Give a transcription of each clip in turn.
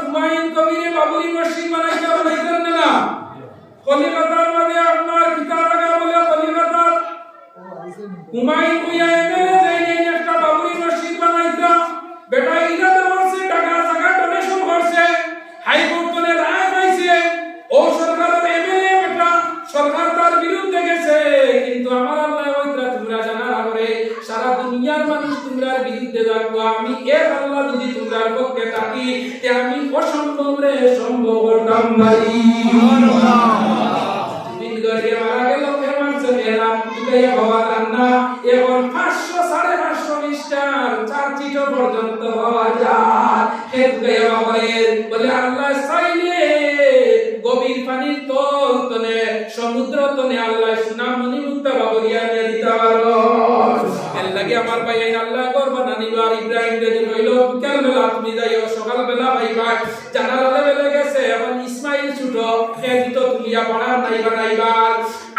হুমায়ুন কবিরে বাবরি মসজিদ বানাইলেন না কলিকাতার মাঝে আপনার কিতাব লাগা বলে কলিকাতার হুমায়ুন কইয়া এমএলএ যাই একটা বাবরি মসজিদ বানাইতা বেটা ইরা দেওয়াছে টাকা টাকা ডোনেশন করছে হাইকোর্টে রায় পাইছে ও সরকারের এমএলএ বেটা সরকার তার বিরুদ্ধে গেছে কিন্তু আমার আল্লাহ ওইটা তোমরা জানার আগে সারা দুনিয়ার মানুষ তোমরার বিরুদ্ধে যাবো আমি এর আল্লাহ যদি তোমরার পক্ষে থাকি তে আমি অসম্ভব রে সম্ভব করতাম ভাই সুবহানাল্লাহ দিন গড়ে মারা গেল মানুষের এলাম তুই বাবা রান্না এখন 500 550 মিটার 4 চিটো পর্যন্ত হওয়া যায় খেত গয়া বলে আল্লাহ চাইলে গভীর পানির তল তলে সমুদ্র তলে আল্লাহ সুনামনি মুক্তা বাবরিয়া নিয়ে দিতে পারো এর লাগি আমার ভাই আল্লাহ করব না নিবার ইব্রাহিম যদি কইলো বিকাল বেলা তুমি যাইও সকাল বেলা ভাইবা জানালা বেলা গেছে এখন ইসমাইল ছোট খেত তো তুলিয়া বড়া নাই বানাইবার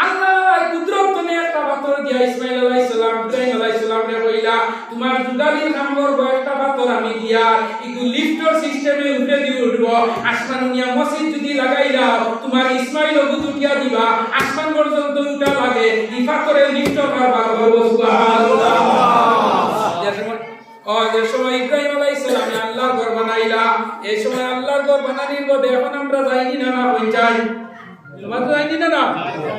আল্লাহ কুদরত তলে একটা পাথর দিয়া ইসমাইল আলাইহিস সালাম ইব্রাহিম আলাইহিস সালাম রে কইলা তোমার জুদালির কাম করব একটা পাথর আমি দিয়া ইগু লিফটর সিস্টেমে উঠে দি উঠব আসমান নিয়া মসজিদ যদি লাগাইলা তোমার ইসমাইল গুতুটিয়া দিবা আসমান পর্যন্ত উঠা লাগে ই পাথরের লিফটর কারবার করব সুবহানাল্লাহ যে সময় ইব্রাহিম আলাইহিস সালাম আল্লাহর ঘর বানাইলা এই সময় আল্লাহর ঘর বানানির মধ্যে এখন আমরা যাইনি না না পৌঁছাই মাত্র যাইনি না না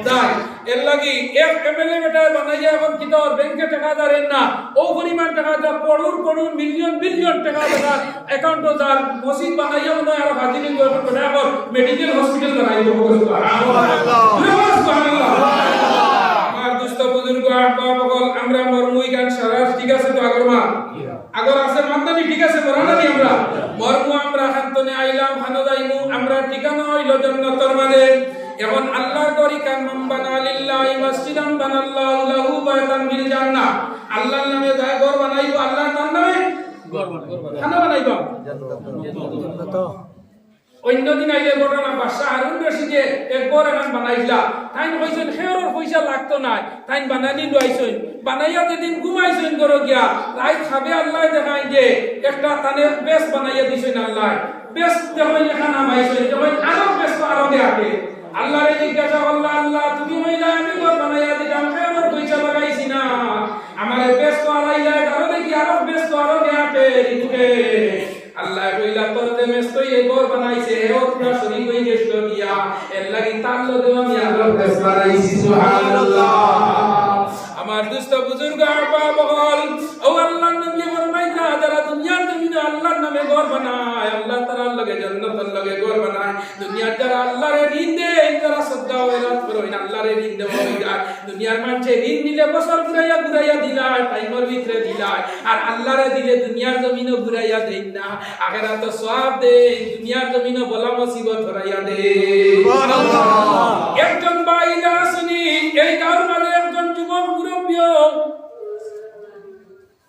যাই এর লাগি এক এমএলএ বেটা বানাইয়া এখন কি তোর ব্যাংকে টাকা দাঁড়েন না ও পরিমাণ টাকা যা করুন মিলিয়ন বিলিয়ন টাকা দাঁড়া অ্যাকাউন্ট যার মসজিদ বানাইয়া মনে আর হাজিরিন গঠন করে এখন মেডিকেল হসপিটাল বানাই দেব সুবহানাল্লাহ আমার দোস্ত বুজুর্গ আব্বা বগল আমরা মরমুই গান সারা ঠিক আছে তো আগর আছে মানদানি ঠিক আছে বরানানি আমরা মরমু আমরা খান্তনে আইলাম খানো যাইমু আমরা ঠিকানা হইল জান্নাতের মাঝে এখন আল্লাহর ঘর কাম বানা লিল্লাহি মসজিদান বানাল্লাহু লাহু বাইতান ফিল জান্নাহ আল্লাহর নামে যায় ঘর বানাইবো আল্লাহর তার নামে ঘর বানাইবো জান্নাত অন্য দিন আইলে ঘটনা বাদশা হারুন রশিদে একবার এখন বানাইলা তাই কইছেন খেরর পয়সা লাগতো না তাই বানানি লইছেন বানাইয়া যেদিন ঘুমাইছেন ঘর গিয়া রাত খাবে আল্লাহ দেখাই যে একটা তানে বেশ বানাইয়া দিছেন আল্লাহ বেশ যখন এখানে নামাইছেন যখন আরো বেশ আরো দেখাবে আল্লাহর জিজ্ঞাসা আল্লাহ আল্লাহ তুমি হইলা আমি ঘর বানাইয়া দিলাম খেরর পয়সা লাগাইছি না আমারে বেশ তো আলাইলা ধরো দেখি আরো বেশ তো আরো দেখাবে রিতুকে আল্লাহ কইলা তোর যে মেস্তই এই ঘর বানাইছে ও পুরা শরীর হই গেছিল গিয়া এর লাগি তার লগে আমি আল্লাহর কাছে বানাইছি সুবহানাল্লাহ আমার দোস্ত বুজুর্গ আপা বগল ও আল্লাহর নবী ফরমাইতা যারা দুনিয়ার জমিনে আল্লাহর নামে ঘর বানায় আল্লাহ তাআলার লগে জান্নাতের লগে ঘর বানায় দুনিয়ার যারা আল্লাহরে ঋণ দেয় যারা সদকা ওয়ারাত করে আল্লাহরে ঋণ দেওয়া হইয়া দুনিয়ার মানুষে ঋণ নিলে বছর ঘুরাইয়া দিলায় টাইমের ভিতরে দিলায় আর আল্লাহরে দিলে দুনিয়ার জমিনও ঘুরাইয়া দেই না আখিরাতে সওয়াব দেই দুনিয়ার জমিনও বলা মুসিবত হরাইয়া দেই সুবহানাল্লাহ একজন বাইলা শুনি এই গাঁর মাঝে একজন যুবক মুরব্বী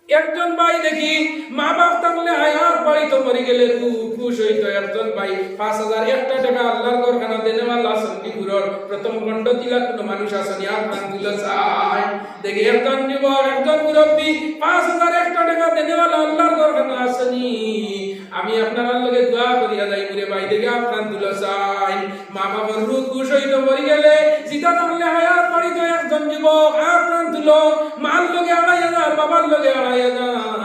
একজন ভাই দেখি মা বাপ থাকলে হায়াত বাড়ি তো মরে গেলে খুশ হইতো একজন ভাই 5000 একটা টাকা আল্লাহর ঘর খানা দেনে আল্লাহ সন্নিগুরর প্রথম খণ্ড দিলা কোন মানুষ আসনি আপনার দিল চাই দেখি একজন যুবক একজন মুরব্বী 5000 একটা টাকা দেনে আল্লাহর ঘর খানা আসনি আমি আপনার লগে দোয়া করিয়া যাই রে ভাই দেখি আপনার দিল চাই মা বাবার রূপ খুশ হইতো মরে গেলে জিতা থাকলে হায়াত বাড়ি তো একজন যুবক আপনার দিল মার লগে আড়াই হাজার বাবার লগে আড়াই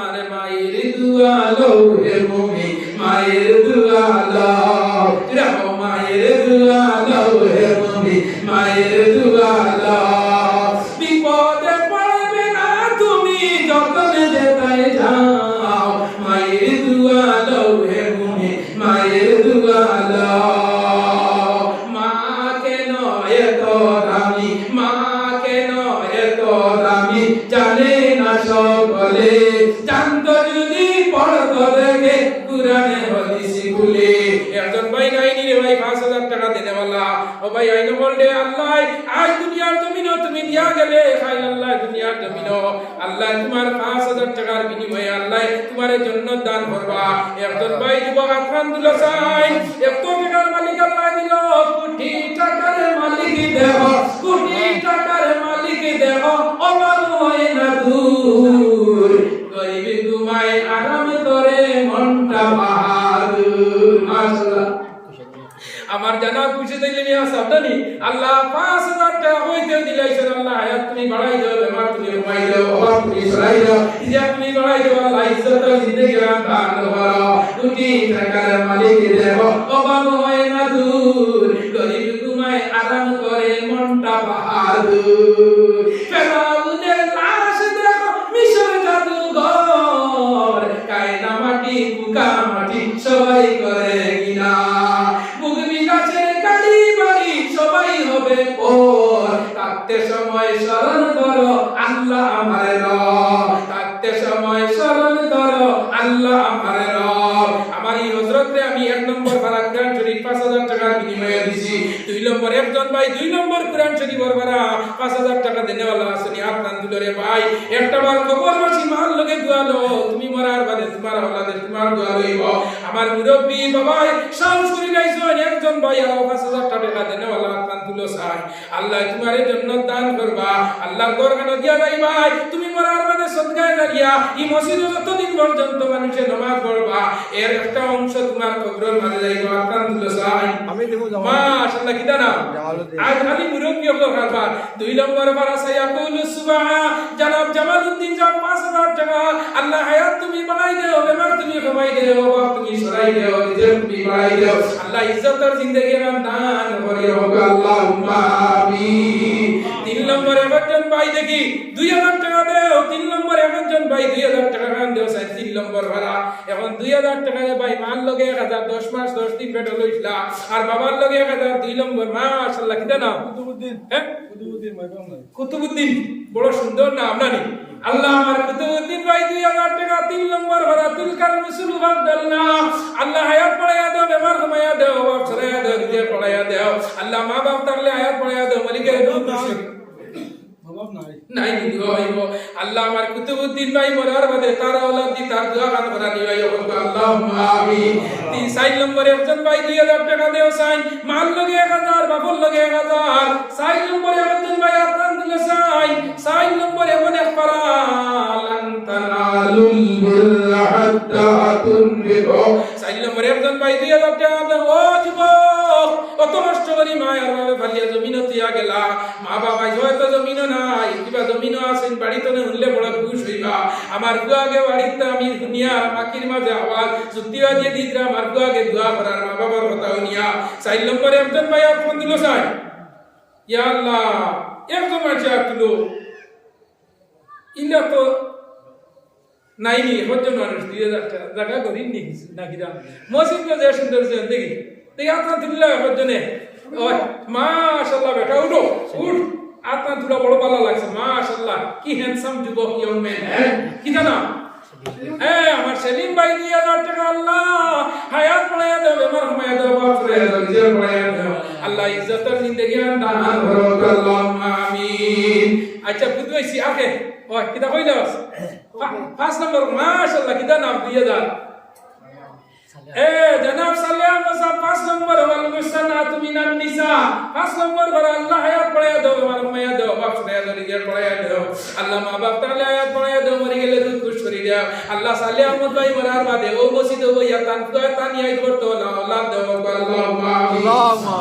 আরে মায়ের দুয়া লও হে মুমিন মায়ের দুয়া লও রাও মায়ের দুয়া লও হে মুমিন মায়ের দুয়া লও বিপদে পড়বে না তুমি যখন যেতাই যাও মায়ের দুয়া লও হে মুমিন মায়ের দুয়া লও মা কেন এত দামি মা কেন এত দামি জানে না সকলে জানতো যদি পড়তো দেখে কুরআনে হাদিস গুলি একজন ভাই গাইনি রে ভাই 5000 টাকা দেনে वाला ও ভাই আইনো বললে আল্লাহ আজ দুনিয়ার জমিন তুমি দিয়া গেলে খাই আল্লাহ দুনিয়ার জমিন আল্লাহ তোমার 5000 টাকার বিনিময়ে আল্লাহ তোমার জন্য দান করবা একজন ভাই যুবক আলহামদুলিল্লাহ চাই 1 টাকার মালিক আল্লাহ দিল কোটি টাকার মালিক দেহ কোটি টাকার মালিক দেহ অমর হয় না দূর গরিব ঘুমায় আরাম করে মনটা বাহাদুর না খুশি দিলে নিয়ে সাবধানি আল্লাহ 5000 টাকা হইতে দিলাইছেন আল্লাহ হায়াত তুমি বাড়াই দাও বেমার তুমি কমাই দাও অভাব তুমি সরাই দাও ইজ্জত তুমি বাড়াই দাও আল্লাহ ইজ্জত জিন্দেগি দান করো কোটি টাকার মালিক দেব অভাব হয় না দূর গরিব ঘুমায় আরাম করে মনটা বাহাদুর ফেরাউনের লাশ দেখো মিশর জাদুঘর কায়না মাটি বুকা মাটি সবাই করে কিনা বুগনি গাছের কালি বাড়ি সবাই হবে পর থাকতে সময় স্মরণ করো আল্লাহ আমার রব থাকতে সময় স্মরণ করো আল্লাহ আমার রব আমার এই হযরতরে আমি 1 নম্বর ভাড়া কোরআন শরীফ 5000 টাকার বিনিময়ে দিছি 2 নম্বর একজন ভাই 2 নম্বর কোরআন শরীফের ভাড়া 5000 টাকা দেনেওয়ালা আসনি আপনার দুলরে ভাই একটা বার খবর মাসি মাল লগে দুয়ালো তুমি মরার বাদে তোমার আওলাদে তোমার দোয়া লইব আমার মুরব্বি বাবাই সব শুনি গাইছো একজন ভাই আর 5000 টাকা দেনেওয়ালা আপনার দুলো চাই আল্লাহ তোমারে জান্নাত দান করবা আল্লাহর দরবারে দিয়া যাই ভাই তুমি মরার বাদে সদকায়ে জারিয়া এই মসজিদে যতদিন পর্যন্ত মানুষে নামাজ পড়বা এর একটা অংশ তোমার কবরের মাঝে যাইবা আপনার দুলো চাই আমি দেব মাশাআল্লাহ কি দানা আজ খালি মুরব্বি হলো খাবার 2 নম্বর ভাড়া সাইয়াকুল সুবহা জনাব জামালউদ্দিন সাহেব 5000 টাকা আল্লাহ হায়াত তুমি বাড়াই দাও বেমার তুমি কমাই দাও বাপ তুমি সরাই দাও রিজক তুমি বাড়াই দাও আল্লাহ ইজ্জতের জিন্দেগি দান করিও আল্লাহুম্মা আমিন 3 নম্বর একজন ভাই দেখি 2000 টাকা দাও 3 নম্বর একজন ভাই 2000 টাকা গান দাও 3 নম্বর ভাড়া এখন 2000 টাকা ভাই মান লগে 1000 10 মাস 10 দিন বেটা লইছলা আর বাবার লগে 1000 2 নম্বর মাশাআল্লাহ কি নাম কুতুবউদ্দিন হ্যাঁ কুতুবউদ্দিন ভাই কুতুবউদ্দিন বড় সুন্দর নাম নানি আল্লাহ আমার কুতুবউদ্দিন ভাই 2000 টাকা 3 নম্বর ভাড়া তিলকাল রাসূল বাদলনা আল্লাহ হায়াত পড়ায়া দাও বেমার কমায়া দাও বাপ ছড়ায়া দাও রিজে পড়ায়া দাও আল্লাহ মা বাপ তাহলে হায়াত পড়ায়া দাও মালিকের দুধ নাই দিদি হইব আল্লাহ আমার কুতুবউদ্দিন ভাই মরার বাদে তার আওলাদ দি তার দোয়া কান করা নিও আল্লাহুম্মা আমিন 3 নম্বরে একজন ভাই 2000 টাকা দেও সাইন মাল লগে 1000 বাবুল লগে 1000 4 নম্বরে একজন ভাই আপনার দিলে সাইন 4 নম্বরে এমন এক পারা লান তানালুল বিররা হাত্তা তুনফিকু 4 নম্বরে একজন ভাই 2000 টাকা দেও ও যুবক কত কষ্ট করি মায়ের বাবা ফালিয়া জমিন দিয়া গেলা মা বাবা হয়তো জমিন নাই কিবা জমিন আছেন বাড়িতে উঠলে বড় খুশ হইবা আমার গুয়াগে বাড়িতে আমি দুনিয়া মাকির মাঝে আওয়াজ যুক্তিয়া দিয়ে দিতরা আমার গুয়াগে দোয়া করার মা বাবার কথা হইয়া 4 নম্বরে একজন ভাই ফোন দিল স্যার ইয়া আল্লাহ একজন মাঝে তুলো ইলা তো নাই নি হচ্ছে মানুষ 2000 টাকা জায়গা করি নি নাকি দাম মসজিদে যে সুন্দর দেখি দেখি আপনার দিল্লা হচ্ছে ওই মাশাআল্লাহ বেটা উঠো উঠ আপনার দুলা বড় ভালো লাগছে মাশাআল্লাহ কি হ্যান্ডসাম যুবক ইয়ং ম্যান হ্যাঁ কি জানা আমার সেলিম ভাই 2000 টাকা আল্লাহ হায়াত পড়ায়া দাও বেমার কমায়া দাও বাপ পড়ায়া দাও রিজক পড়ায়া দাও আল্লাহ ইজ্জতের জিন্দেগি দান করো আল্লাহুম্মা আমিন আচ্ছা বুঝাইছি আগে ওই কিটা কইলো 5 নম্বর মাশাআল্লাহ কিটা নাম 2000 জনাব সাল্লাম ওয়াসাব 5 নম্বর ওয়াল মুসানাতু মিনান নিসা 5 নম্বর বড় আল্লাহ হায়াত পড়ায়া দাও আমার মায়া দাও বাপ পড়ায়া দাও রিজক পড়ায়া দাও আল্লাহ মা বাপ তাআলা হায়াত পড়ায়া দাও মরি গেলে দুঃখ খুশ করি দাও আল্লাহ সাল্লাম আহমদ ভাই মরার বাদে ও মসজিদে ওই ইয়াতান তানি আইত করতে আল্লাহ দাও আল্লাহুম্মা আমিন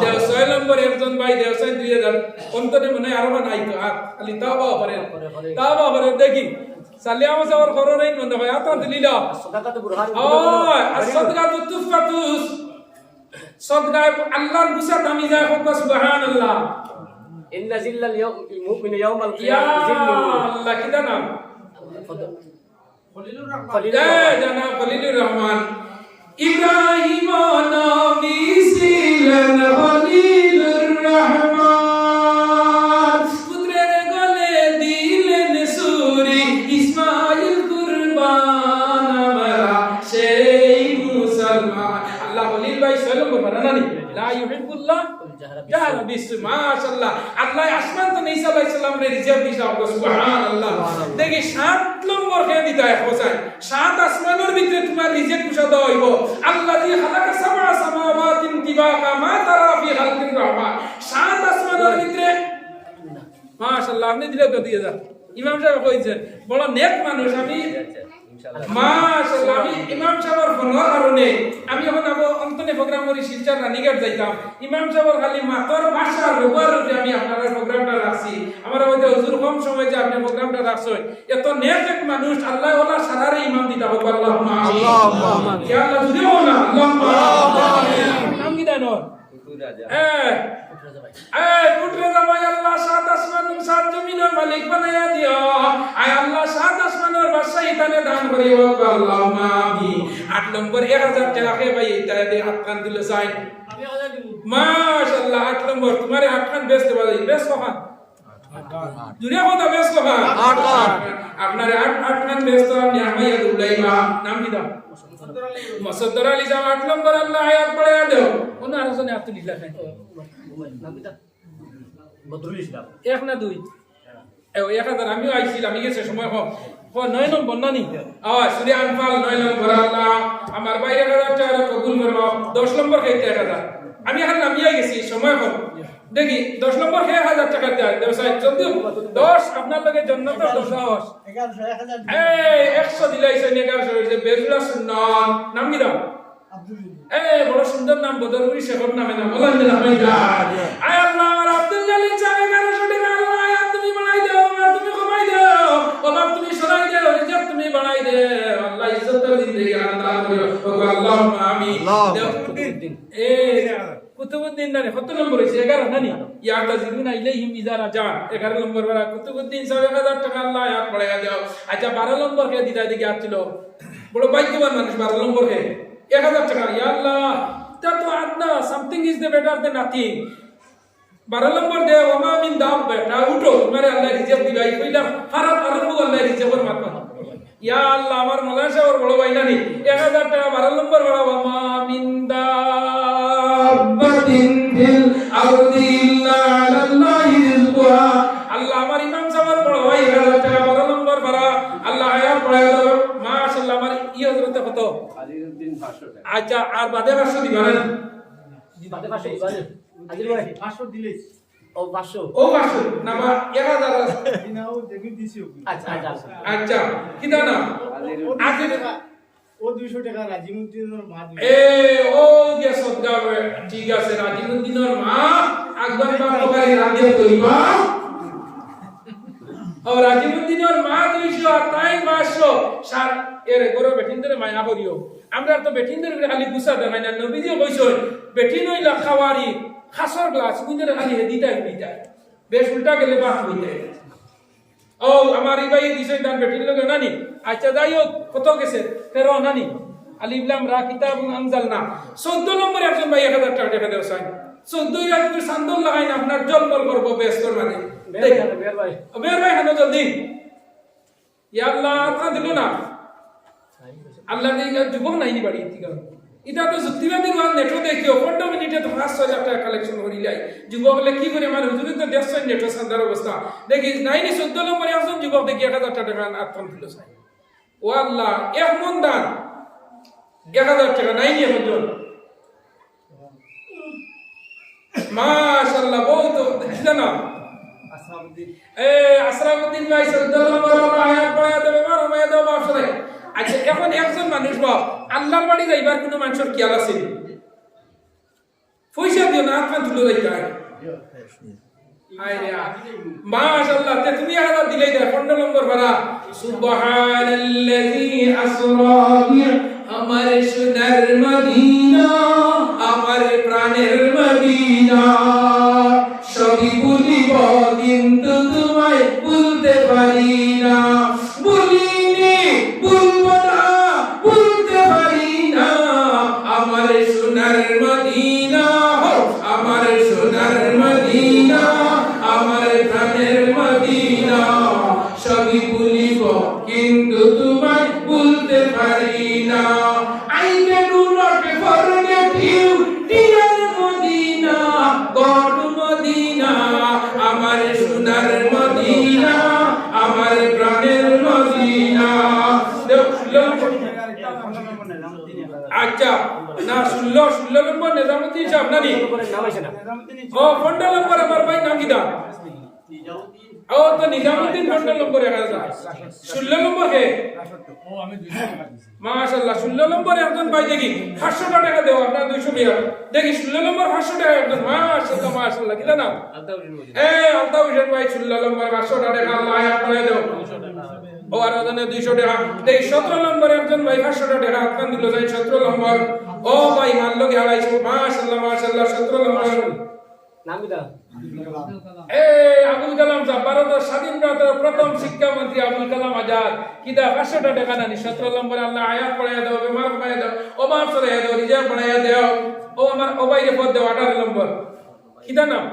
দেও 6 নম্বর একজন ভাই দেও 2000 অন্তরে মনে আরো নাই তো খালি তাওবা করে দেখি সালিয়াম সাওয়ার করোনাই মন্দ হয় আতা দিলিলা সাদাকাতু বুরহান সাদাকাতু তুফাতুস সাদকা আল্লাহর গুসা দামি যায় হোক সুবহানাল্লাহ ইন্না জিল্লাল মুমিন ইয়াউমাল কিয়ামাহ জিল্লু আল্লাহ কি নাম খলিলুর রহমান জানা খলিলুর রহমান ইব্রাহিম নবী ছিলেন খলিলুর রহমান লা ইউহিব্বুল্লাহ জাহরা বিসমি মাশাআল্লাহ আল্লাহ আসমান তো ঈসা আলাইহিস সালাম রে রিজক দিছা সুবহানাল্লাহ দেখি 7 নম্বর কে দিতায় হোসেন 7 আসমানের ভিতরে তোমার রিজক কুশা দাও হইব আল্লাযী খালাকা সাবআ সামাওয়াতিন তিবাকা মা তারা ফি খালকির রহমান 7 আসমানের ভিতরে মাশাআল্লাহ আপনি দিলে তো দিয়ে দাও ইমাম সাহেব কইছেন বড় নেক মানুষ আমি মাশাআল্লাহ আমি ইমাম সাহেবের ফোনের কারণে আমি এখন আবো অন্তনে প্রোগ্রাম করি সিস্টার রানিঘাট যাইতাম ইমাম সাহেবের খালি মাতর ভাষার ব্যবহার যে আমি আপনারা প্রোগ্রামটা রাখছি আমার হয়তো হুজুর কম সময় যে আপনি প্রোগ্রামটা রাখছেন এত নেক এক মানুষ আল্লাহ ওয়ালা সারারে ইমাম দিতা হোক আল্লাহুম্মা আমিন আল্লাহুম্মা আমিন ইয়া আল্লাহ জুড়েও না আল্লাহুম্মা আমিন নাম কি দেন পুত্রে জামাই আল্লাহ সাত আসমান সাত জমিনের মালিক বানায়া দিও আয় আল্লাহ সাত আসমানের বাদশাহী তানে দান করিও আল্লাহুম্মা আমিন 8 নম্বর 1000 টাকা কে ভাই এটা দিয়ে হাত কান দিলে যাই আমি 1000 দিব মাশাআল্লাহ 8 নম্বর তোমারে 8 খান বেচতে পারি বেচ কখান দুনিয়া কথা বেচ কখান 8 খান আপনারে 8 খান বেচতে আমি আমাইয়া দুলাইবা নাম কি দাও মুসদ্দর আলী সাহেব 8 নম্বর আল্লাহ আয়াত পড়ে দাও কোন আলোচনা আপনি লিখলা খাই এক না দুই এই 1000 আমিও আইছিলাম আমি গেছে সময় কম 9 নম্বর না নি সূরা আনফাল 9 নম্বর আল্লাহ আমার ভাই 1000 টাকা কবুল করো 10 নম্বর খাইতে 1000 আমি এখন নামিয়ে গেছি সময় কম দেখি 10 নম্বর হে 1000 টাকা দেয় সাহেব জলদি 10 আপনার লগে জান্নাত 10 1100 এই 100 দিলাইছে 1100 হইছে বেজুরা সুন্নাত নাম কি দাও বড় সুন্দর নাম বদরপুরি শেখর নামে নাম আলহামদুলিল্লাহ আয় আল্লাহ আর আব্দুল জালিল সাহেব 1100 টাকা আল্লাহ আয়াত তুমি বানাই দাও আর তুমি কমাই দাও আল্লাহ তুমি সরাই দাও রিজক তুমি বানাই দাও আল্লাহ ইজ্জতের জিন্দেগি আল্লাহ করিও আল্লাহুম্মা আমিন কুতুবউদ্দিন না কত নম্বর হইছে 11 নানি ইয়াতাজিরুনা ইলাইহিম ইযা রাজা 11 নম্বর বড় কুতুবউদ্দিন সাহেব 1000 টাকা আল্লাহ আয়াত পড়াইয়া দাও আচ্ছা 12 নম্বর কে দিদা দিকে আসছিল বড় ভাগ্যবান মানুষ 12 নম্বর কে 1000 টাকা ইয়া আল্লাহ তা তো আদনা something is the better than nothing 12 number দে ওমা মিন দাব বেটা উঠো তোমারে আল্লাহ রিজক দিবাই কইলা হারাত আরম্ভ আল্লাহ রিজকের মাত্রা ইয়া আল্লাহ আমার মাওলানা সাহেবের বড় ভাই নানি 1000 টাকা 12 নম্বর বড় ওমা মিন দাব্বাতিন ফিল আরদি ইল্লা আলাল্লাহি রিজকুহা আল্লাহ আমার ইমাম সাহেবের বড় ভাই 1000 টাকা 12 নম্বর বড় আল্লাহ আয়াত পড়ায় দাও মাশাআল্লাহ আমার ই হযরত কত আজিরউদ্দিন 500 টাকা আচ্ছা আর বাদে 500 দিবেন জি বাদে 500 দিবেন আজির ভাই 500 দিলেই ও 500 না বা 1000 দিনাও দেখি দিছি আচ্ছা আচ্ছা কি দাও না আজির ও 200 টাকা রাজিমুদ্দিনের মা ও যে সদকা ঠিক আছে রাজিমুদ্দিনের মা আকবর বাবারে রাজিয়া কইবা ও রাজিমুদ্দিনের মা 200 আর তাই 500 সাত এর গরো বেটিনদের মায়া করিও আমরা তো বেটিনদের খালি গুছা দেখাই না নবীজিও কইছো বেটিন হইলা খাওয়ারি খাসর গ্লাস বুঝলে খালি হেদিটাই হইতাই বেশ উল্টা গেলে বাত হইতাই ও আমার এই ভাই দিছে দান বেটির লগে নানি আচ্ছা যাই হোক কত গেছে 13 নানি আলিফ লাম রা কিতাবুন আনজালনা 14 নম্বর একজন ভাই 1000 টাকা দেও চাই 14 এর আপনি সান্দল লাগাইন আপনার জলমল করব বেস্তর মানে বের ভাই হানো জলদি ইয়া আল্লাহ তা দিল না আল্লাহ নেই যুবক নাই নি বাড়ি ঠিক আছে এটা তো যুক্তিবাদী ওয়ান নেটও দেখিও 15 মিনিটে তো 5,000 টাকা কালেকশন করি লাই যুবক হলে কি করে আমার হুজুরি তো 150 নেটও সান্দার অবস্থা দেখি নাইনি 14 নম্বরে একজন যুবক দেখি 1000 টাকা আত্ম দিল চাই ও আল্লাহ এক মন দান 1000 টাকা নাইনি এখন মাশাআল্লাহ বহুত জানা আসরাফউদ্দিন ভাই 14 নম্বর আয়াত পড়া দেবে মারমায়া দাও বাপরে আচ্ছা এখন একজন মানুষ বাপ আল্লাহর বাড়ি যাইবার কোনো মানুষের খেয়াল আছে পয়সা দিও না আত্মা তুলে যাইতে হয় মাশাআল্লাহ তে তুমি 1000 দিলেই দাও 15 নম্বর ভাড়া সুবহানাল্লাযী আসরা আমার সোনার মদিনা আমার প্রাণের মদিনা সবই ভুলিব কিন্তু তোমায় ভুলতে পারি না বলিনি ভুলব না ভুলতে পারি না আমার সোনার মদিনা আমার সোনার মদিনা আমার প্রাণের মদিনা সবই ভুলিব কিন্তু তোমায় ভুলতে পারি না I can do not forget you dear Medina God Medina আমার সোনার মদিনা আমার প্রাণের মদিনা আচ্ছা না 16 নম্বর নিজামুদ্দিন সাহেব নানি ও 15 নম্বর আমার ভাই নাম কি দাও ও তো নিজামুদ্দিন 15 নম্বর 16 নম্বর কে ও আমি 200 টাকা দিছি মাশাআল্লাহ 16 নম্বর একজন ভাই দেখি 500 টাকা দেও আপনারা 200 শুক্রিয়া দেখি 16 নম্বর 500 টাকা একজন মাশাআল্লাহ মাশাআল্লাহ কিলা নাম আলতাফ হোসেন ভাই 16 নম্বর 500 টাকা আল্লাহ আয়াত করে দাও ও আর ওখানে 200 টাকা দেখি 17 নম্বর একজন ভাই 500 টাকা আপনার দিল যাই 17 নম্বর ও ভাই মানলো কি হারাইছো মাশাআল্লাহ মাশাআল্লাহ 17 নম্বর নাম কি দা আবুল কালাম সাহেব ভারতের স্বাধীন ভারতের প্রথম শিক্ষামন্ত্রী আবুল কালাম আজাদ কিদা 500 টাকা নানি 17 নম্বরে আল্লাহ আয়াত পড়াইয়া দাও বেমার পড়াইয়া দাও ও মাফ করাইয়া দাও রিজার্ভ পড়াইয়া দাও ও আমার ও ভাইরে পদ দাও 18 নম্বর কিদা নাম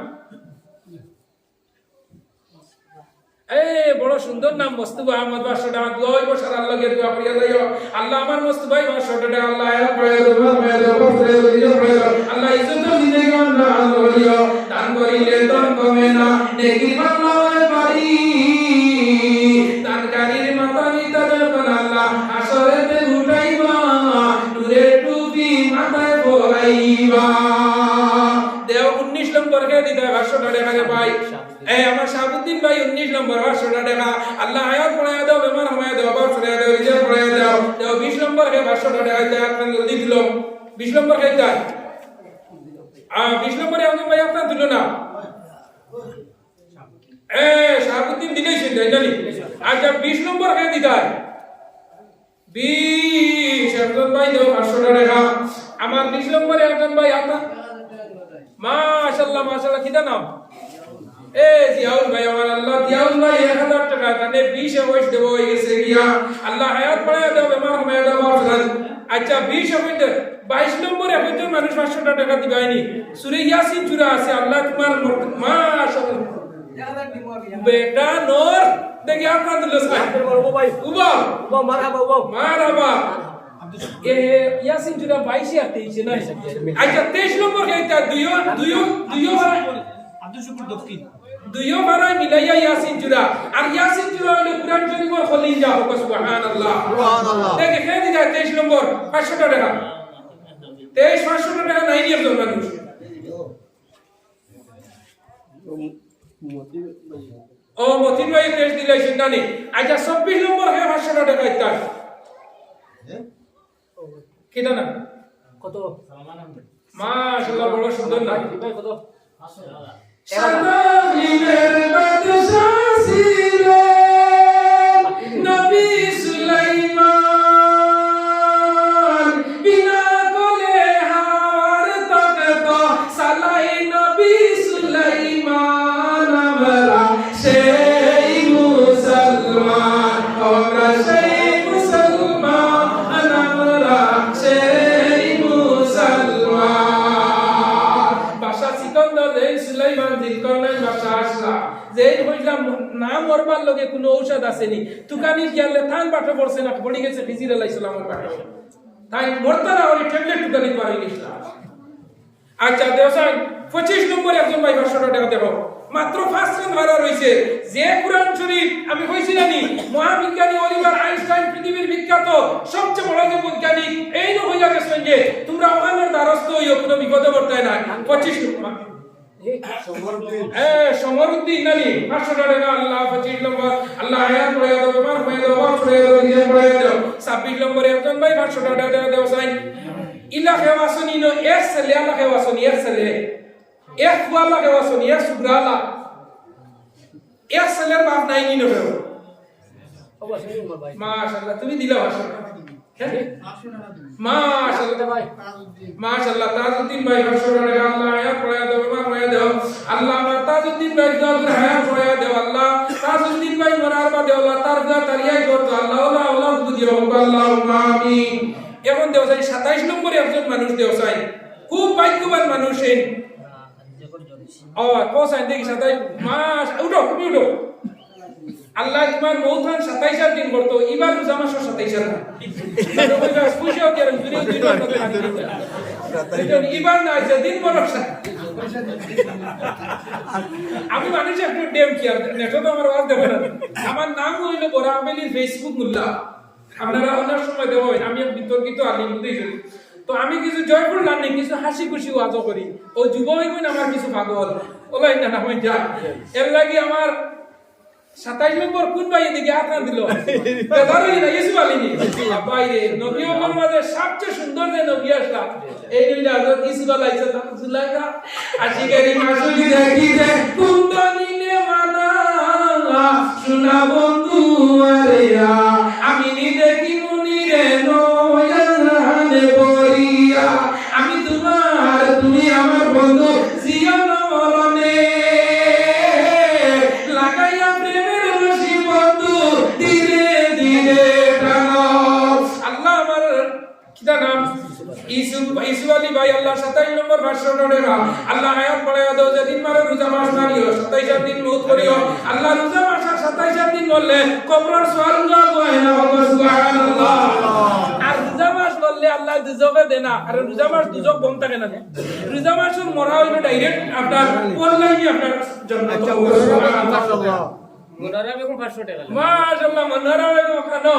বড় সুন্দর নাম মুস্তাফা আহমদ 500 টাকা দুই বছর আল্লাহকে দোয়া করিয়া যাইও আল্লাহ আমার মুস্তাফা ভাই 500 টাকা আল্লাহ আয়াত পড়াইয়া দাও বেমার পড়াইয়া দাও আল্লাহ ইজ্জত দিনে গান্না আল্লাহ দান করিলে দান কমে না নেকি বাংলায় পারি দানকারীর মাতা নিতা যখন আল্লাহ আসরেতে উঠাইবা নূরে টুপি মাথায় পরাইবা দেও 19 নম্বর কে দিতে 500 টাকা রে ভাই আমার শাহাবুদ্দিন ভাই 19 নম্বর 500 টাকা আল্লাহ আয়াত পড়ায়া দাও বেমার হমায়া দাও আবার পড়ায়া দাও রিজার্ভ পড়ায়া দাও দেও 20 নম্বর কে 500 টাকা দিতে আপনার জলদি দিল 20 নম্বর কে দিতে 20 নম্বরে একজন ভাই আপনার দিল না শাহাবুদ্দিন দিলেই সে জানি আচ্ছা 20 নম্বর কে দিদার 20 একজন ভাই দাও 500 টাকা আমার 20 নম্বরে একজন ভাই আপনার মাশাআল্লাহ মাশাআল্লাহ কিদা নাম জিয়াউল ভাই আমার আল্লাহ জিয়াউল ভাই 1000 টাকা তানে 20 এ ওইস দেব হই গেছে গিয়া আল্লাহ হায়াত পড়ায়া দাও বেমার হমায়া দাও বাফরান আচ্ছা 20 হইতে 22 নম্বরে একজন মানুষ 500 টাকা দিবাইনি সূরা ইয়াসিন জুরা আছে আল্লাহ তোমার মাশাআল্লাহ বেটা নূর দেখি আপনার দিল ভাই উবা মারহাবা ইয়াসিন জুরা 22 আর 23 না আচ্ছা 23 নম্বর কেটা দুইও আব্দুল শুকুর দক্ষিণ দুইও বারাই মিলাইয়া ইয়াসিন জুরা আর ইয়াসিন জুরা হলো কুরআন শরীফের খলিজা হোক সুবহানাল্লাহ দেখে কে দিদা 23 নম্বর 500 টাকা 23 500 টাকা নাই নিয়ে একজন মানুষ ও মতিন ভাই 23 দিলে সিন্দানি আচ্ছা 26 নম্বর হে 500 টাকা ইতা কিটা না কত মাশাআল্লাহ বড় সুন্দর না ভাই কত সালামিনের বাদশাহ ছিলেন নবী সুলাইমান বিনা কোলে হাওয়ার তখত সালাই নবী সুলাইমান আমরা সেই মুসলমান আমরা সেই মুসলমান আমরা সেই মুসলমান বাদশাহ সিকন্দর সুলাইমান দিলকরনাইন বাদশাহ আসলা যেই হইলাম না মরবার লগে কোনো ঔষধ আসেনি তুকানি গিয়ালে থান বাটে পড়ছে না পড়ি গেছে ফিজির আলাইহিস সালামের বাটে তাই মরতারা ওই ট্যাবলেট তুকানি পারি গেছলা আচ্ছা দেওসান 25 নম্বরে একজন ভাই 500 টাকা দেব মাত্র 5 রান হারা রইছে যে কুরআন শরীফ আমি কইছি নানি মহাবিজ্ঞানী অলিভার আইনস্টাইন পৃথিবীর বিখ্যাত সবচেয়ে বড় যে বৈজ্ঞানিক এই ন হইয়া গেছেন যে তোমরা ওখানের দ্বারস্থ হইও কোনো বিপদে পড়তে না 25 নম্বর সমরুদ্দিন নানি 500 টাকা আল্লাহ 25 নম্বর আল্লাহ আয়াত পড়ে দাও বেমার হয়ে দাও ওয়াজ পড়ে দাও রিজার্ভ পড়ে দাও 26 নম্বরে একজন ভাই 500 টাকা দেও সাইন ইলা খেওয়াসনি নো এক সেলে আলা খেওয়াসনি এক সেলে এক ফুয়ালা খেওয়াসনি এক সুগ্রালা এক সেলের বাপ নাই নি নবে মাশাআল্লাহ তুমি দিলা মাশাআল্লাহ ভাই মাশাআল্লাহ তাজউদ্দিন ভাই 500 টাকা আল্লাহ আয়াত পড়ে দাও বেমার হয়ে দাও আল্লাহ আমার তাজউদ্দিন ভাই দাওয়ার হায়াত পড়ে দাও আল্লাহ তাজউদ্দিন ভাই মরার বাদে আল্লাহ তার তারিয়াই করতো আল্লাহ আল্লাহ বুঝি রব আল্লাহুম্মা আমিন এখন দেওসাই 27 নম্বরে একজন মানুষ দেওসাই খুব ভাগ্যবান মানুষ এই ও কোসাই দেখি 27 মাস উঠো তুমি উঠো আল্লাহ তোমার মৌথান 27 দিন করতো এবার জামা 27 না কইবা খুশিও কেন দুই এবার না আছে দিন বরসা আমি মানুষ একটু ডেম কি আর নেটো তো আমার ওয়াজ দেব না আমার নাম হইলো বরাবেলির ফেসবুক মোল্লা আপনারা অনেক সময় দেব আমি বিতর্কিত আলিম বুঝেছি তো আমি কিছু জয়পুর গান কিছু হাসি খুশি ওয়াজ করি ও যুব হইবেন আমার কিছু পাগল ওলাই না আমি যা এর লাগি আমার 27 নম্বর কোন ভাই এদিকে হাত না দিল বেজারই না ইসু আলিনি বাইরে নবী ওর মাঝে সবচেয়ে সুন্দর যে নবী আসলা এই নবী হযরত ইসু আলাইহিস সালাম সুলাইকা আশিকেরি মাসুলি দেখি যে কুন্দনিলে মানা সোনা বন্ধু আরেয়া আমি নি দেখি মুনিরে নয়নে বরিয়া আমি তোমার তুমি আমার বন্ধু জীবন মরণে লাগাইয়া প্রেমের রশি বন্ধু ধীরে ধীরে টানো আল্লাহ আমার কিটা নাম ইসু আলী ভাই আল্লাহ 27 নম্বর ভাষ্য পড়েরা আল্লাহ আয়াত পড়ে দাও যেদিন মারে রোজা মাস মারিও 27 দিন মুত করিও আল্লাহ রোজা মাস 27 দিন বললে কবরের সওয়াল জবাব হয় না সুবহানাল্লাহ আর রোজা মাস বললে আল্লাহ দুজকে দেয় না আর রোজা মাস দুজক বন্ধ থাকে না রোজা মাসের মরা হইলো ডাইরেক্ট আপনার অনলাইনে আপনার জান্নাত সুবহানাল্লাহ মনোরা বেগম 500 টাকা মাশাআল্লাহ মনোরা বেগম খানো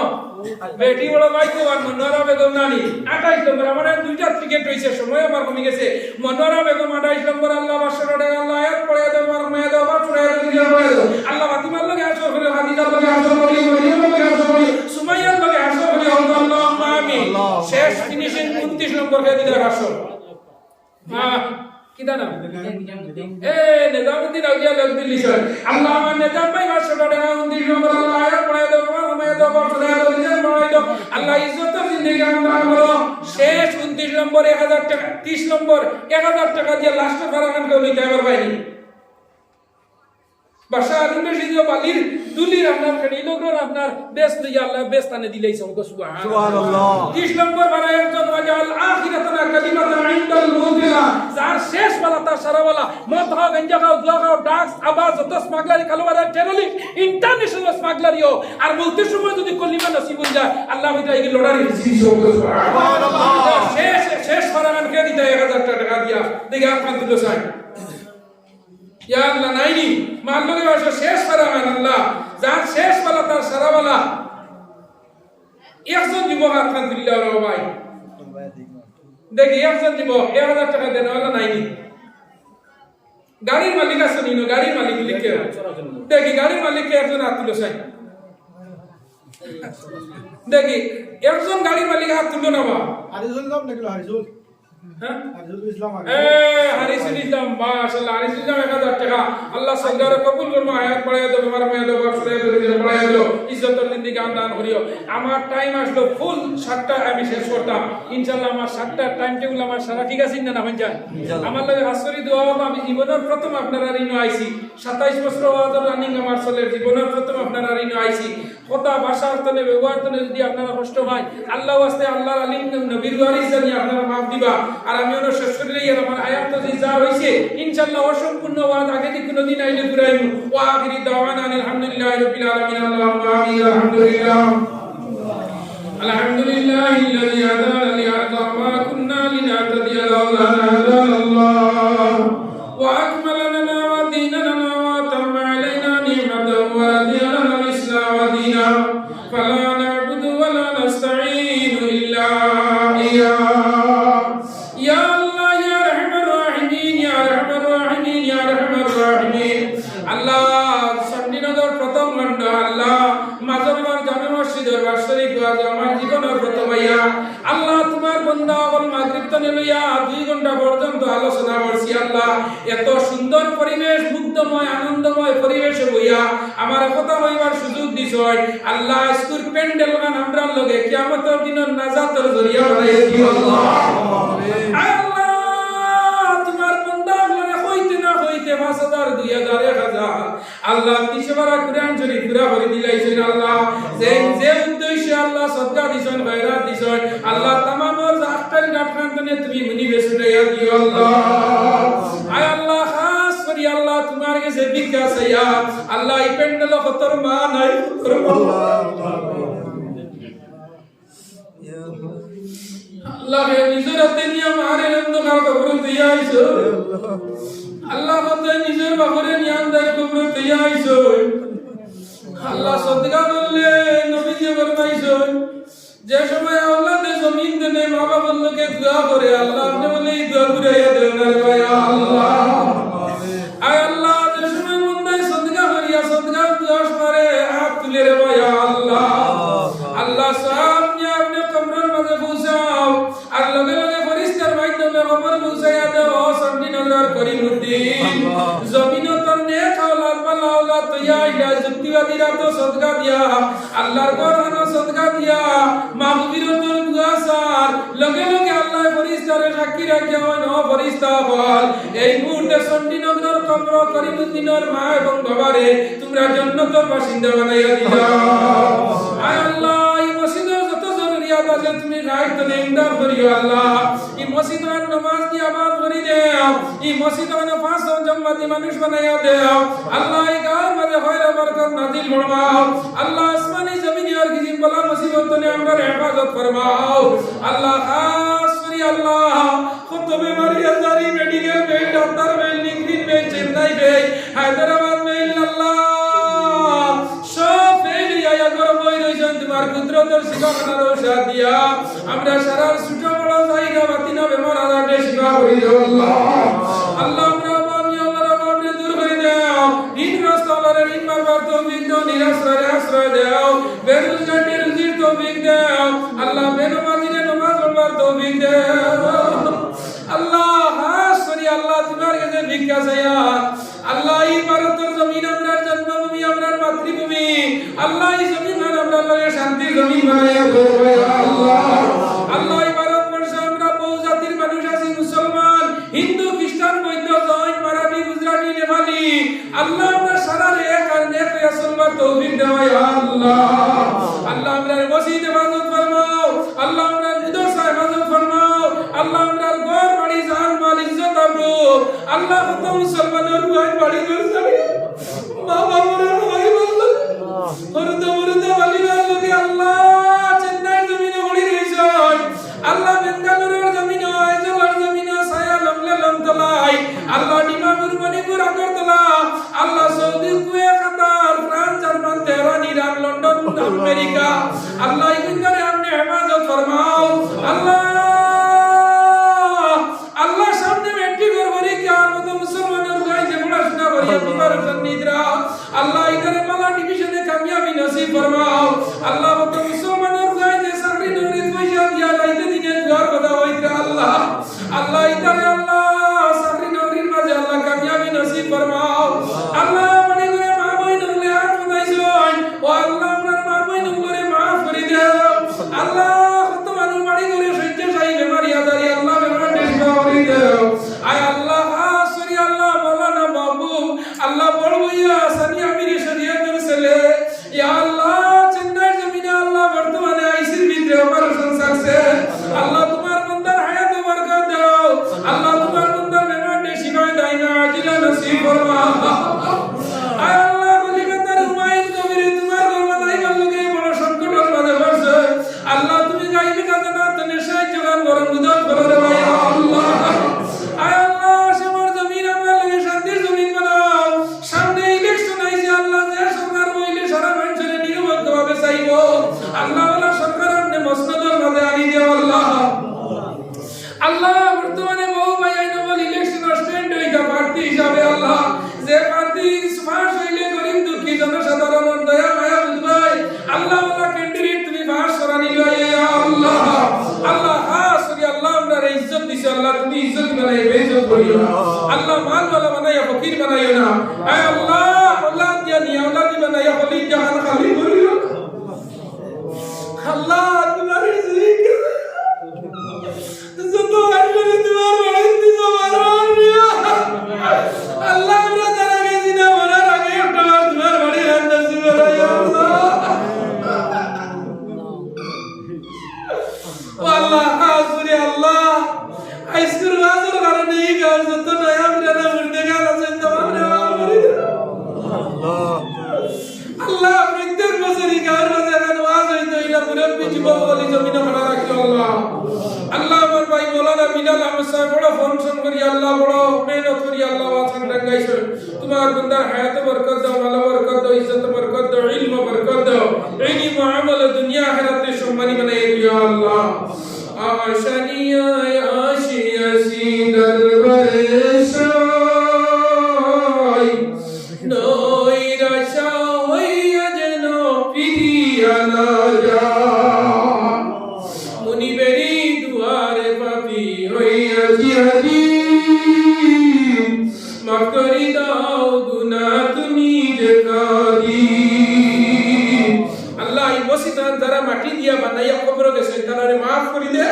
বেটি বড় ভাই তো আর মনোরা বেগম নানি 28 নম্বর আমার দুইটা ক্রিকেট হইছে সময় আমার কমে গেছে মনোরা বেগম 28 নম্বর আল্লাহ 500 টাকা আল্লাহ আয়াত পড়ে দাও আমার মেয়ে দাও বা পড়ে দাও দিলে পড়ে দাও আল্লাহ ফাতিমার লগে আসো বলে হাদিজার লগে আসো বলে মরিয়ম লগে আসো বলে সুমাইয়ার লগে আসো বলে আল্লাহ আমিন শেষ ফিনিশিং 29 নম্বর কে দিলে আসো হ্যাঁ কিদা নাম নিজামউদ্দিন আউলিয়া লবদিল্লি স্যার আল্লাহ আমার নিজাম ভাই 500 টাকা 29 নম্বর আল্লাহ আয়াত পড়ে দাও আমার মেয়ে দাও বা পড়ে দাও দিলে পড়ে দাও আল্লাহ ইজ্জত জিন্দেগি আমরা করো শেষ 29 নম্বর 1000 টাকা 30 নম্বর 1000 টাকা দিয়ে লাস্টের ফারাগান কেউ নিতে পারবাইনি বাসা ইন্দ্রজিৎ বালির দুলির আপনার খেলিলোগ্রন আপনার বেস্ট দিয়া আল্লাহ বেস্ট আনে দিলেই সঙ্গ সুবহানাল্লাহ 30 নম্বর বারে একজন ওয়াজাল আখিরাতানা কালিমাতান ইনদাল মুতিলা যার শেষ বেলা তার সারা বেলা মদ খাও গঞ্জা খাও জুয়া খাও ড্রাগস আবাস যত স্মাগলারি কালোবাজার টেরোরিস্ট ইন্টারন্যাশনাল স্মাগলারিও আর বলতে সময় যদি কলিমা নসিব হয়ে যায় আল্লাহ হইতা এই লড়াই রিজিক সুবহানাল্লাহ শেষ ফারাগান কে দিতে 1000 টাকা দিয়া দেখে আপনার দিল চাই ইয়া আল্লাহ নাইনি মার লগে বাসা শেষ ফারাগান আল্লাহ যার শেষ বেলা তার সারা বেলা একজন দিব আলহামদুলিল্লাহ রে ভাই দেখি একজন দিব 1000 টাকা দেন ওলা নাইনি গাড়ির মালিক আছে নিনো গাড়ির মালিক লিখে দেখি গাড়ির মালিককে একজন হাত তুলে চাই দেখি একজন গাড়ির মালিক হাত তুলো না বা হারিজুল নাম নাকি হারিজুল হ্যাঁ হারিজুল ইসলাম হারিসুল ইসলাম মাশাআল্লাহ হারিসুল ইসলাম 1000 টাকা আল্লাহ সরকার কবুল করবে আয়াত পড়ে দাও আমার মেয়ে দাও বাপরে পড়ে দাও ইজ্জতের জিন্দেগি দান করিও আমার টাইম আসলো ফুল 7টা আমি শেষ করতাম ইনশাআল্লাহ আমার 7টা টাইম টেবিল আমার সারা ঠিক আছে না হন যায় আমার লাগে আসরি দোয়া হবে আমি জীবনের প্রথম আপনারা রিনো আইছি 27 বছর ওয়াদার রানিং আমার চলে জীবনের প্রথম আপনারা রিনো আইছি কথা ভাষার তনে ব্যবহার তনে যদি আপনারা কষ্ট হয় আল্লাহ ওয়াস্তে আল্লাহর আলিম নবীর ওয়ারিস জানি আপনারা maaf দিবা আর আমি ওর শেষ করে লই আমার আয়াত তো যা হইছে ইনশাআল্লাহ অসম্পূর্ণ ওয়াজ আগে দি কোনদিন আইলে ঘুরাইমু ওয়া আখিরি দাওয়ানা আলহামদুলিল্লাহি রাব্বিল আলামিন আল্লাহুম্মা আমিন আলহামদুলিল্লাহ আলহামদুলিল্লাহিল্লাযী হাদানা লিহাযা মা কুন্না লিনাহতাদিয়া লাউলা আন হাদানাল্লাহ ওয়া আকমালা লানা ওয়া দীনানা ওয়া তাম্মা আলাইনা নি'মাতাহু ওয়া রাদিয়া লানা al-ইসলাম ওয়া দীনা ফালা না'বুদু ওয়া লা নাস্তাঈনু ইল্লা ইয়্যাহু ইয়া আল্লাহ ইয়া রাহমার রাহিমিন ইয়া রাহমার রাহিমিন ইয়া রাহমার রাহিমিন আল্লাহ সন্ডিনগর প্রথম খণ্ড আল্লাহ মাজারবার জামে মসজিদের বার্ষিক ওয়াজ আমার জীবনের প্রথম আইয়া আল্লাহ তোমার বান্দা বল মাগরিব তনে লইয়া 2 ঘন্টা পর্যন্ত আলোচনা করছি আল্লাহ এত সুন্দর পরিবেশ মুগ্ধময় আনন্দময় পরিবেশে বইয়া আমার কথা হইবার সুযোগ দিছয় আল্লাহ স্কুল প্যান্ডেল গান আমরার লগে কিয়ামতের দিনের নাজাতের জরিয়া বানাই দিও আল্লাহ আল্লাহ তোমার বান্দা লগে হইতে না হইতে 5000 2000 1000 আল্লাহ তিসবারা কুরআন শরীফ পুরা করে দিলাইছেন আল্লাহ যে উদ্দেশ্যে আল্লাহ সদকা দিছেন খয়রাত দিছেন আল্লাহ तमामর আফতাল ডাটখানতনে তুমি মনি বেসুটাইয়া দিও আল্লাহ আয় আল্লাহ খাস করি আল্লাহ তোমার কাছে ভিক্ষা চাইয়া আল্লাহ এই প্যান্ডেল কতর মা নাই আল্লাহ নিজের হাতে নিয়ে মারে অন্ধকার কবর দিয়া আইছো আল্লাহ কত নিজের বাপরে নিয়ান দেয় কবর দিয়া আইছো আল্লাহ সদকা বললে নবীজি ফরমাইছো যে সময় আওলাদে জমিন দেনে মা বাবার লোকে দোয়া করে আল্লাহ আপনি বলে এই দোয়া ঘুরাইয়া দেন না ইয়া আল্লাহ আয় আল্লাহ যে সময় মন্দাই সদকা করিয়া সদকা দোয়া করিমউদ্দিন জমিনত নেক আওলাদ বালা আওলাদ তৈয়া ইলা যুক্তিবাদীরা তো সদকা দিয়া আল্লাহর কোরআন সদকা দিয়া মাগফিরাতুল দুআসার লগে লগে আল্লাহ ফেরেশতারে সাক্ষী রাখিয়া হয় ফেরেশতা বল এই মুহূর্তে চণ্ডীনগরের কবর করিমউদ্দিনের মা এবং বাবারে তোমরা জান্নাতের বাসিন্দা বানাইয়া দিও আয় আল্লাহ এই মসজিদের যত জরুরিয়াত আছে তুমি রাইতনে ইমদাদ করিও আল্লাহ এই মসজিদের নামাজ দিয়ে আবাদ করি দেও এই মসজিদের পাঁচ জান্নাতি মানুষ বানাইয়া দেও আল্লাহ এই গায়ের মাঝে খয়র বরকত নাজিল ফরমাও আল্লাহ আসমানি জমিনে আর কিছু বলা মুসিবত নে আমরা হেফাজত ফরমাও আল্লাহ খাস করি আল্লাহ খুতবে মারিয়া জারি মেডিকেল বেল ডাক্তার বেল নিগরিন বেল চেন্নাই বেল হায়দ্রাবাদ বেল আল্লাহ সব বেল ইয়া গরম হই রইছেন তোমার কুদরতের শিখাখানার ঔষধ দিয়া আমরা সারা ছোট বড় জায়গা বাতিনা বেমার আজাদে শিফা করি দাও আল্লাহ আল্লাহ আমরা আমি আল্লাহর বাবরে দূর করে দাও দিন রাস্তার ঋণ মারবার তৌফিক দাও নিরাশ্রয় আশ্রয় দাও বেরোজগারের রুজির তৌফিক দাও আল্লাহ বেনমাজিরে নামাজ পড়বার তৌফিক দাও আল্লাহ খাস করি আল্লাহ তোমার কাছে ভিক্ষা চাইয়া আল্লাহ এই ভারতের জমিন আমরার জন্মভূমি আমরার মাতৃভূমি আল্লাহ এই জমিন আমরার লাগে শান্তি জমিন বানাইয়া দাও আল্লাহ আল্লাহ এই ভারতবর্ষে আমরা বহু জাতির মানুষ আছি মুসলমান হিন্দু খ্রিস্টান বৌদ্ধ জৈন মারাঠি গুজরাটি নেপালি আল্লাহ আমরা সারা এক আর নেক হইয়া চলবার তৌফিক দাও আল্লাহ আল্লাহ আমরার মসজিদ ইবাদত ফরমাও আল্লাহ আমরার মাদ্রাসা ইবাদত ফরমাও আল্লাহ আমরার ঘর বাড়ি জান মাল ইজ্জত আবরু আল্লাহ কত মুসলমানের রুহাই বাড়ি ঘর ছাড়ি মা বাবার রুহাই বলল হরদে হরদে বলিবার লোকে আল্লাহ চেন্নাই জমিনে হলি রইছ আল্লাহ বেঙ্গালুরুর জমিনে আইজলের জমিনে ছায়া লমলে লমতলাই আল্লাহ ডিমাপুর মণিপুর আগরতলা আল্লাহ Saudi Kuwait Qatar France German Tehran Iran London America আল্লাহ ইনকারে আপনি হেফাজত ফরমাও আল্লাহ আল্লাহ সামনে মেট্রিক করবরি কি আর মত মুসলমানের গায়ে যে পড়াশোনা করিয়া তোমার নিদ্রা আল্লাহ ইনকারে মালা ডিভিশনে কামিয়াবি নসিব ফরমাও আল্লাহ মত মুসলমানের গায়ে যে চাকরি নকরি পয়সা দিয়া লাইতে দিনে দুয়ার কথা হইতরা আল্লাহ আল্লাহ ইনকারে আল্লাহ চাকরি নকরির মাঝে আল্লাহ কামিয়াবি নসিব ফরমাও আল্লাহ মনে করে মা বই নলে হাত উঠাইছন ও আল্লাহ আপনার মা বই নলে maaf করে দাও আল্লাহ কত মানুষ বাড়ি করে সহ্য সাই বেমারি আদারি আল্লাহ বেমার দেশবা করে দাও আয় আল্লাহ আসরি আল্লাহ মাওলানা বাবু আল্লাহ বড়বইয়া সানিয়া মিরি শরীয়তের ছেলে ইয়া আল্লাহ চেন্নাই জমিনে আল্লাহ বর্তমানে আইসির ভিতরে অপারেশন সাকসেস আল্লাহ তোমার বান্দার হায়াতে বরকত দাও আল্লাহ তোমার বান্দার বেমার শিফা দাও না আজিলা নসিব ফরমা আয় আল্লাহ কলিকাতার হুমায়ুন কবির তোমার গর্বাদাই বলকে বড় সংকটের মাঝে পড়ছে আল্লাহ তুমি গাইবি খাজানা তনে সাহায্য গান বরং মুদত করে দেও আল্লাহ আয় আল্লাহ সবার জমিন আমরা লাগে শান্তির জমিন বানাও সামনে ইলেকশন আইছে আল্লাহ যে সরকার হইলে সারা মানুষের নিরপেক্ষভাবে চাইবো আল্লাহ ওয়ালা সরকার আপনি মসনদের মাঝে আনি দেও আল্লাহ আল্লাহ বর্তমানে বহু ভাই আইনবল ইলেকশন স্ট্যান্ড হইতা প্রার্থী হিসাবে আল্লাহ যে প্রার্থী ফাঁস হইলে গরিব দুঃখী জনসাধারণের দয়া মায়া বুঝবাই আল্লাহ ওয়ালা ক্যান্ডিডেট তুমি ফাঁস করানি লইয়া ইয়া আল্লাহ আল্লাহ খাস করি আল্লাহ আমরা ইজ্জত দিছি আল্লাহ তুমি ইজ্জত বানাই বেইজ্জত করিও না আল্লাহ মাল ওয়ালা বানাইয়া ফকির বানাইও না আয় আল্লাহ আওলাদ দিয়া নি আওলাদ বানাইয়া খলি জাহান খালি করিও আল্লাহ তোমার রিজিক যত আসলে তোমার বাড়িতে তোমার আল্লাহ আল্লাহ আমরা যারা গেছি না মরার আগে তোমার বাড়ির আন্দাজ সুবহান আল্লাহ আল্লাহ আসুরি আল্লাহ আইসকুর বাজার কারণে এই গাছ যত নয়া বিরানা মুর্দে গাছ আছে তোমার বাড়ি আল্লাহ আল্লাহ প্রত্যেক বছরই গাছ বাজার ওয়াজ হইতো ইলা মুরব্বি যুবক বলি জমিনে খড়া রাখিও আল্লাহ আল্লাহ আমার ভাই মাওলানা বিলাল আহমদ সাহেব বড় ফাংশন করি আল্লাহ বড় মেহনত করি আল্লাহ ওয়াসান রাখাইছো তোমার বান্দার হায়াতে বরকত দাও মাল বরকত দাও ইজ্জত বরকত দাও ইলম বরকত দাও এই মুআমালা দুনিয়া আখিরাতে সম্মানী বানাই দিও আল্লাহ আশানিয়া আশিয়া সিদরবারে শাই নইরাশা হইয়া যেন ফিরিয়া না যায় মুনিবেরি দুয়ারে পাপি হইয়াছি হাজির মাফ করি দাও গুনাহ তুমি যে কাদির। আল্লাহ এই মসজিদ যারা মাটি দিয়া বানাইয়া কবর গেছে তারা মাফ করে দে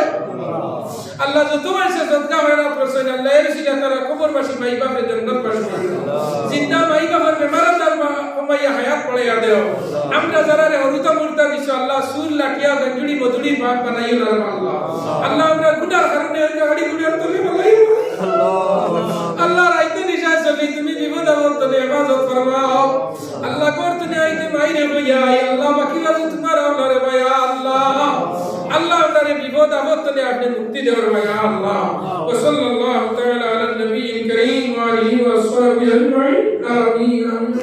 আল্লাহ। যত মানুষের সদকা খয়রাত করছেন আল্লাহ এর সিলা তারা কবরবাসী মাই বাপের জান্নাতবাসী জিন্দা মাই বাপের বেমার তার কমাইয়া হায়াত পড়াইয়া দেও। আমরা যারা রে হরুতা মুর্দা দিছ আল্লাহ সুর লাঠিয়া গঞ্জুড়ি মধুরি পাক বানাইও না আল্লাহ। আল্লাহ আমরা গুনার কারণে গাড়ি গুনার তলে বলাই আল্লাহ রাইতে নিশা চলি তুমি বিপদ আপদ তলে হেফাজত ফরমাও আল্লাহ। করতে আইতে মাইরে হইয়া আল্লাহ বাকি রাজু তোমার আল্লাহ রে ভাই আল্লাহ। আল্লাহ আমরা রে বিপদ আপদ তলে আপনি মুক্তি দেওয়ার ভাই আল্লাহ। ওয়া সাল্লাল্লাহু তাআলা আলা নবিয়িল কারীম ওয়া আলিহি ওয়া সাহবিহি আজমাইন। আমিন।